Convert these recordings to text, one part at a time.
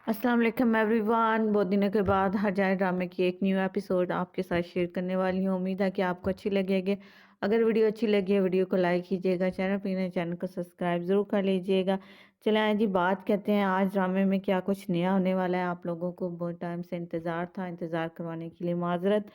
अस्सलाम वालेकुम एवरीवन। बहुत दिनों के बाद हर जाए ड्रामे की एक न्यू एपिसोड आपके साथ शेयर करने वाली हूँ। उम्मीद है कि आपको अच्छी लगेगी। अगर वीडियो अच्छी लगी है वीडियो को लाइक कीजिएगा, चैनल को सब्सक्राइब ज़रूर कर लीजिएगा। चलें आइए जी बात करते हैं आज ड्रामे में क्या कुछ नया होने वाला है। आप लोगों को बहुत टाइम से इंतज़ार था, इंतज़ार करवाने के लिए माजरत।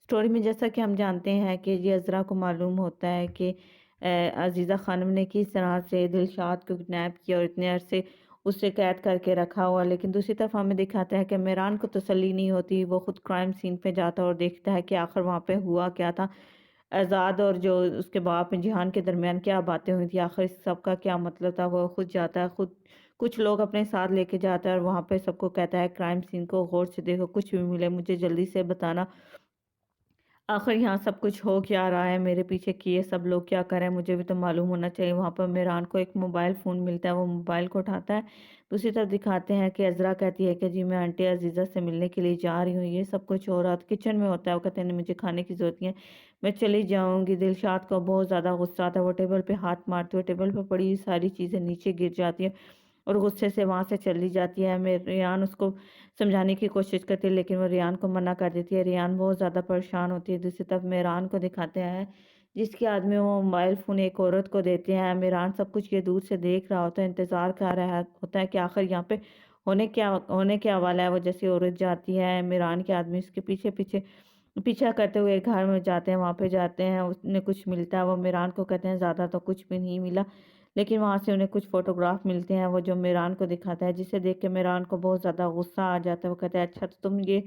स्टोरी में जैसा कि हम जानते हैं कि ये अज़रा को मालूम होता है कि अजीज़ा खानम ने किस तरह से दिलशाद को किडनैप किया और इतने अरसे उसे कैद करके रखा हुआ। लेकिन दूसरी तरफ हमें दिखाता है कि मेहरान को तसल्ली नहीं होती। वो खुद क्राइम सीन पे जाता है और देखता है कि आखिर वहाँ पे हुआ क्या था। आज़ाद और जो उसके बाप जिहान के दरमियान क्या बातें हुई थी, आखिर इस सब का क्या मतलब था। वो खुद जाता है, खुद कुछ लोग अपने साथ लेके जाता है और वहाँ पे सबको कहता है क्राइम सीन को गौर से देखो, कुछ भी मिले मुझे जल्दी से बताना। आखिर यहाँ सब कुछ हो क्या रहा है, मेरे पीछे किए सब लोग क्या कर रहे हैं, मुझे भी तो मालूम होना चाहिए। वहाँ पर मेहरान को एक मोबाइल फ़ोन मिलता है, वो मोबाइल को उठाता है। दूसरी तरफ दिखाते हैं कि अज़रा कहती है कि जी मैं आंटी अजीज़ा से मिलने के लिए जा रही हूँ। ये सब कुछ हो रहा था, किचन में होता है। वो कहते हैं नहीं मुझे खाने की ज़रूरत नहीं है, मैं चली जाऊँगी। दिलशाद को बहुत ज़्यादा गुस्सा आता है, वो टेबल पे हाथ मारते हुए टेबल पे पड़ी हुई सारी चीज़ें नीचे गिर जाती है और गुस्से से वहाँ से चली जाती है। रेयान उसको समझाने की कोशिश करती है लेकिन वो रेयान को मना कर देती है। रेयान बहुत ज़्यादा परेशान होती है। दूसरी तरफ मेहरान को दिखाते हैं जिसके आदमी वो मोबाइल फ़ोन एक औरत को देते हैं। मेहरान सब कुछ ये दूर से देख रहा होता है, इंतज़ार कर रहा होता है कि आखिर यहाँ पे होने क्या वाला है। वो जैसे औरत जाती है, मेहरान के आदमी उसके पीछे पीछे पीछा करते हुए घर में जाते हैं। वहाँ पे जाते हैं, उन्हें कुछ मिलता है। वो मेहरान को कहते हैं ज़्यादा तो कुछ भी नहीं मिला, लेकिन वहाँ से उन्हें कुछ फ़ोटोग्राफ मिलते हैं। वो जो मेहरान को दिखाता है, जिसे देख के मेहरान को बहुत ज़्यादा गुस्सा आ जाता है। वो कहता है अच्छा तो तुम ये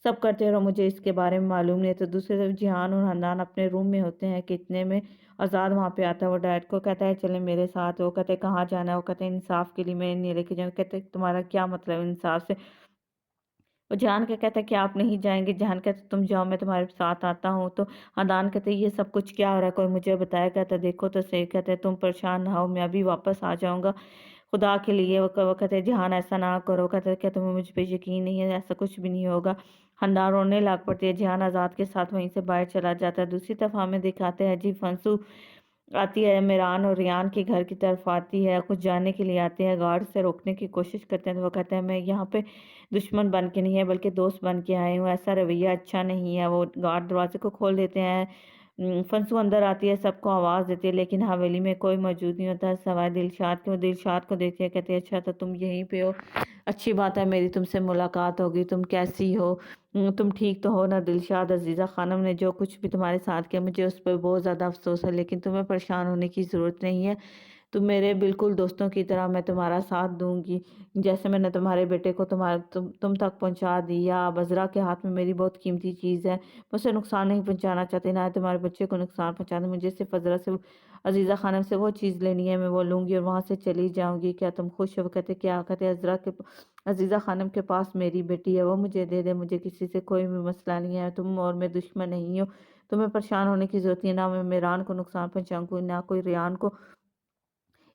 सब करते रहो, मुझे इसके बारे में मालूम नहीं है। तो दूसरी तरफ जिहान और हन्नान अपने रूम में होते हैं कि इतने में आज़ाद वहाँ पे आता है। वो डैड को कहता है चले मेरे साथ। वो कहते हैं कहाँ जाना है। वो कहते हैं इंसाफ के लिए मैं नहीं लेके जाऊँ। कहते हैं तुम्हारा क्या मतलब है इंसाफ से। वो जान के कहता है कि आप नहीं जाएँगे। जान कहता तुम जाओ मैं तुम्हारे साथ आता हूँ। तो हदान कहते ये सब कुछ क्या हो रहा है, कोई मुझे बताया। कहता देखो तो सही। कहते तुम परेशान ना हो, मैं अभी वापस आ जाऊँगा खुदा के लिए। वो कहते जहान ऐसा ना करो। कहते क्या तुम्हें मुझ पे यकीन नहीं है, ऐसा कुछ भी नहीं होगा। हंदान रोने लग पड़ती है। जहान आज़ाद के साथ वहीं से बाहर चला जाता है। दूसरी तरफ हमें दिखाते हैं जी फंसू आती है, मेरान और रियान के घर की तरफ आती है, कुछ जानने के लिए आते हैं। गार्ड से रोकने की कोशिश करते हैं तो वो कहते हैं मैं यहाँ पे दुश्मन बन के नहीं है बल्कि दोस्त बन के आए हूँ, ऐसा रवैया अच्छा नहीं है। वो गार्ड दरवाजे को खोल देते हैं। फंसू अंदर आती है, सबको आवाज़ देती है लेकिन हवेली में कोई मौजूद नहीं होता सवाए दिलशाद के। वो दिलशाद को देखती है, कहती है अच्छा तो तुम यहीं पे हो, अच्छी बात है मेरी तुमसे मुलाकात होगी, तुम कैसी हो। तुम ठीक तो हो ना दिलशाद। अजीज़ा खानम ने जो कुछ भी तुम्हारे साथ किया मुझे उस पर बहुत ज़्यादा अफसोस है, लेकिन तुम्हें परेशान होने की ज़रूरत नहीं है। तुम मेरे बिल्कुल दोस्तों की तरह, मैं तुम्हारा साथ दूँगी। जैसे मैंने तुम्हारे बेटे को तुम तक पहुँचा दिया। अब अज़रा के हाथ में मेरी बहुत कीमती चीज़ है। मैं उसे नुकसान नहीं पहुँचाना चाहती, ना ही तुम्हारे बच्चे को नुकसान पहुँचाना। मुझे सिर्फ़ अज़रा से अज़ीज़ा खानम से वो चीज़ लेनी है, मैं वो लूँगी और वहाँ से चली जाऊँगी। क्या तुम खुश हो? वो कहते क्या? कहते अज़ीज़ा खानम के पास मेरी बेटी है, वो मुझे दे दे, मुझे किसी से कोई भी मसला नहीं है। तुम और मैं दुश्मन नहीं हो, तुम्हें परेशान होने की ज़रूरत नहीं है। ना मैं मेहरान को नुकसान पहुँचाऊँगी, ना कोई रेयान को।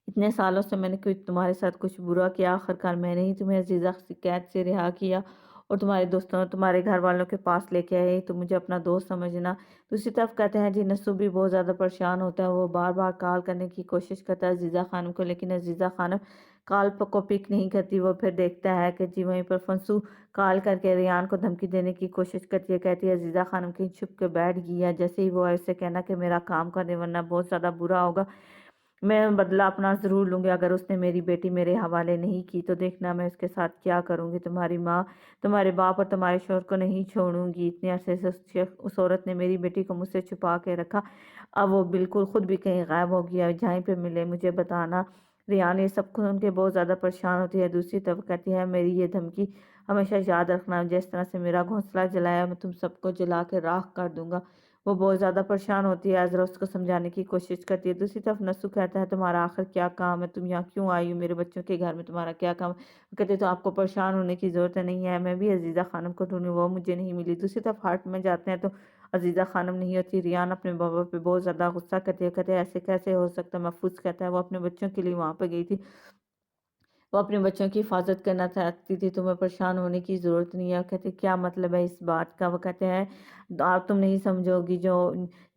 इतने सालों से मैंने कोई तुम्हारे साथ कुछ बुरा किया, आखिरकार मैंने ही तुम्हें अज़ीज़ा की कैद से रिहा किया और तुम्हारे दोस्तों तुम्हारे घर वालों के पास लेके आए, तो मुझे अपना दोस्त समझना। दूसरी तरफ कहते हैं जी नस्सू भी बहुत ज़्यादा परेशान होता है। वो बार-बार कॉल करने की कोशिश करता है अज़ीज़ा खानम को, लेकिन अज़ीज़ा खानम कॉल को पिक नहीं करती। वो फिर देखता है कि जी वहीं पर फंसू कॉल करके रेयान को धमकी देने की कोशिश करती है। कहती है अज़ीज़ा खानम कहीं छुप के बैठ गई है। जैसे ही वो आए उससे कहना कि मेरा काम कर दे वरना बहुत ज़्यादा बुरा होगा। मैं बदला अपना ज़रूर लूँगी। अगर उसने मेरी बेटी मेरे हवाले नहीं की तो देखना मैं उसके साथ क्या करूँगी। तुम्हारी माँ, तुम्हारे बाप और तुम्हारे शौहर को नहीं छोड़ूँगी। इतने अरसे से उस औरत ने मेरी बेटी को मुझसे छुपा के रखा। अब वो बिल्कुल खुद भी कहीं गायब हो गया है। जहीं पे मिले मुझे बताना। रियान ये सब सुन के बहुत ज़्यादा परेशान होती है। दूसरी तरफ कहती है मेरी ये धमकी हमेशा याद रखना, जिस तरह से मेरा घोंसला जलाया मैं तुम सबको जला के राख कर दूँगा। वो बहुत ज़्यादा परेशान होती है। अज़रा उसको समझाने की कोशिश करती है। दूसरी तरफ नस्सू कहता है तुम्हारा आखिर क्या काम है? तुम यहाँ क्यों आई हो? मेरे बच्चों के घर में तुम्हारा क्या काम है? वो कहते तो आपको परेशान होने की ज़रूरत नहीं है। मैं भी अज़ीज़ा खानम को ढूँढी, वो मुझे नहीं मिली। दूसरी तरफ हार्ट में जाते हैं तो अज़ीज़ा खानम नहीं होती। रियान अपने बाबा पे बहुत ज़्यादा गुस्सा करती है। कहते हैं ऐसे कैसे हो सकता है? महफूज़ कहता है वो अपने बच्चों के लिए वहाँ पे गई थी। वो अपने बच्चों की हिफाज़त करना चाहती थी, तुम्हें परेशान होने की ज़रूरत नहीं है। वो कहते क्या मतलब है इस बात का? वो कहते हैं आप तुम नहीं समझोगी जो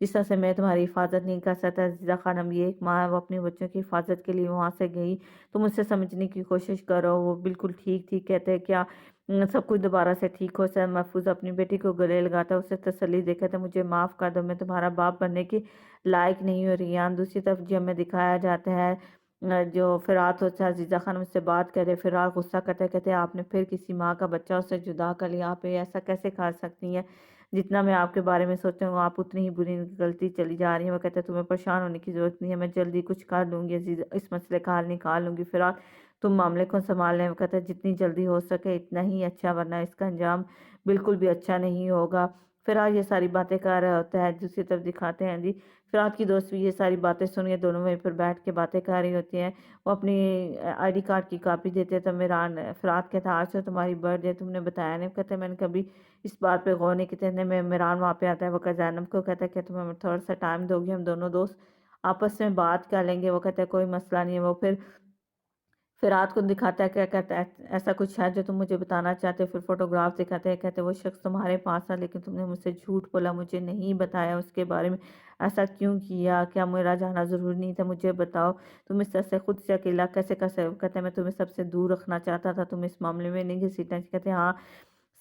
जिस तरह से मैं तुम्हारी हिफाज़त नहीं कर सकता। ज़ीज़ा खानम ये एक माँ है, वो अपने बच्चों की हिफाज़त के लिए वहाँ से गई। तुम उससे समझने की कोशिश करो, वो बिल्कुल ठीक थी। कहते हैं क्या सब कुछ दोबारा से ठीक हो सर। महफूज अपनी बेटी को गले लगाता, उसे तसल्ली देकर कहता मुझे माफ़ कर दो, मैं तुम्हारा बाप बनने की लायक नहीं हो रियान। दूसरी तरफ जब हमें दिखाया जाता है जो फ़िरात होता है, अज़ीज़ा खान मुझसे बात करे, फ़िरात गुस्सा करते हैं, कहते हैं आपने फिर किसी माँ का बच्चा उससे जुदा कर लिया, आप ये ऐसा कैसे कर सकती हैं? जितना मैं आपके बारे में सोचती हूँ आप उतनी ही बुरी निकलती चली जा रही हैं। वो कहते हैं तुम्हें परेशान होने की ज़रूरत नहीं है, मैं जल्दी कुछ कर लूँगी अज़ीज़, इस मसले का हल निकाल लूँगी। फ़िरात तुम मामले को सँभाल लें। वो कहता है जितनी जल्दी हो सके इतना ही अच्छा, वरना इसका अंजाम बिल्कुल भी अच्छा नहीं होगा। फ़िरात ये सारी बातें कर रहा होता है, दूसरी तरफ दिखाते हैं जी फ़िरात की दोस्त भी ये सारी बातें सुन के दोनों वहीं पर बैठ के बातें कर रही होती हैं। वो अपनी आईडी कार्ड की कॉपी देते हैं तो मेरान फ़िरात कहता है आज तो तुम्हारी बर्थडे तुमने बताया नहीं। कहते मैंने कभी इस बात पे गौर नहीं किया। इतने में मेरान वहाँ पे आता है, वो कहता ज़ैनब को कहता है कि तुम्हें थोड़ा-सा टाइम दोगी, हम दोनों दोस्त आपस में बात कर लेंगे। वो कहता है कोई मसला नहीं है। वो फिर रात को दिखाता है, क्या कहता है ऐसा कुछ है जो तुम मुझे बताना चाहते हो। फिर फोटोग्राफ दिखाते हैं, कहते हैं वो शख्स तुम्हारे पास था लेकिन तुमने मुझसे झूठ बोला, मुझे नहीं बताया उसके बारे में। ऐसा क्यों किया? क्या मेरा जाना ज़रूरी नहीं था? मुझे बताओ तुम इस तरह से खुद से अकेला कैसे कर सकते? कहते हैं मैं तुम्हें सबसे दूर रखना चाहता था, तुम इस मामले में नहीं घसीटना। कहते हैं हाँ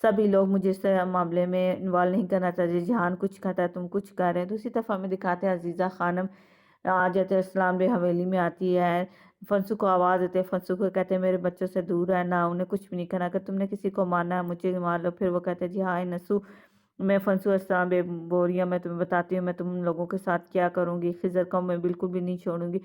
सभी लोग मुझे इस मामले में इन्वॉल्व नहीं करना चाहते। जहान कुछ कहता है तुम कुछ कर रहे हैं। दूसरी तरफ हमें दिखाते हैं अजीज़ा खानम हजरत इस्लाम भी हवेली में आती है। फंसू को आवाज़ देते हैं, फंसू को कहते हैं मेरे बच्चों से दूर रहना, उन्हें कुछ भी नहीं करना, अगर तुमने किसी को मारना है मुझे मार लो। फिर वो कहते हैं जी हाँ नसू मैं फंसू इस्लाम बे बोरिया मैं तुम्हें बताती हूँ मैं तुम लोगों के साथ क्या करूँगी। खिज़र को मैं बिल्कुल भी नहीं छोड़ूंगी।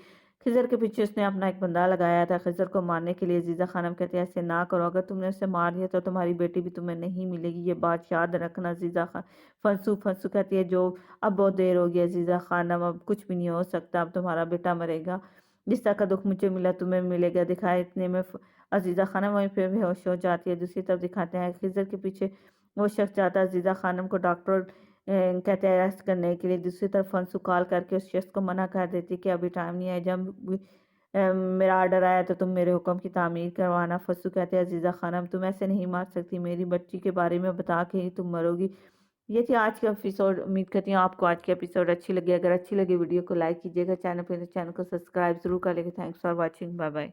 खिज़र के पीछे उसने अपना एक बंदा लगाया था खिज़र को मारने के लिए। अज़ीज़ा खानम कहते हैं ऐसे ना करो, अगर तुमने उसे मार दिया तो तुम्हारी बेटी भी तुम्हें नहीं मिलेगी, ये बात याद रखना। अज़ीज़ा खान फंसू फंसू कहती है जो अब बहुत देर हो गई अज़ीज़ा खानम, अब कुछ भी नहीं हो सकता, अब तुम्हारा बेटा मरेगा, जिस तरह का दुख मुझे मिला तुम्हें मिलेगा। दिखाए इतने में अज़ीज़ा खानम वहीं पे बेहोश हो जाती है। दूसरी तरफ दिखाते हैं खिज़र के पीछे वो शख्स जाता है अज़ीज़ा खानम को डॉक्टर कहते हैं अरेस्ट करने के लिए। दूसरी तरफ फंसू कॉल करके उस शख्स को मना कर देती है कि अभी टाइम नहीं है, जब मेरा ऑर्डर आया तो तुम मेरे हुक्म की तामीर करवाना। फंसू कहते हैं अज़ीज़ा खानम तुम ऐसे नहीं मार सकती, मेरी बच्ची के बारे में बता के ही तुम मरोगी। ये थी आज का एपिसोड। उम्मीद करती हूँ आपको आज की एपिसोड अच्छी लगी। अगर अच्छी लगी वीडियो को लाइक कीजिएगा, चैनल पे तो चैनल को सब्सक्राइब जरूर कर लेंगे। Thanks for watching, bye bye.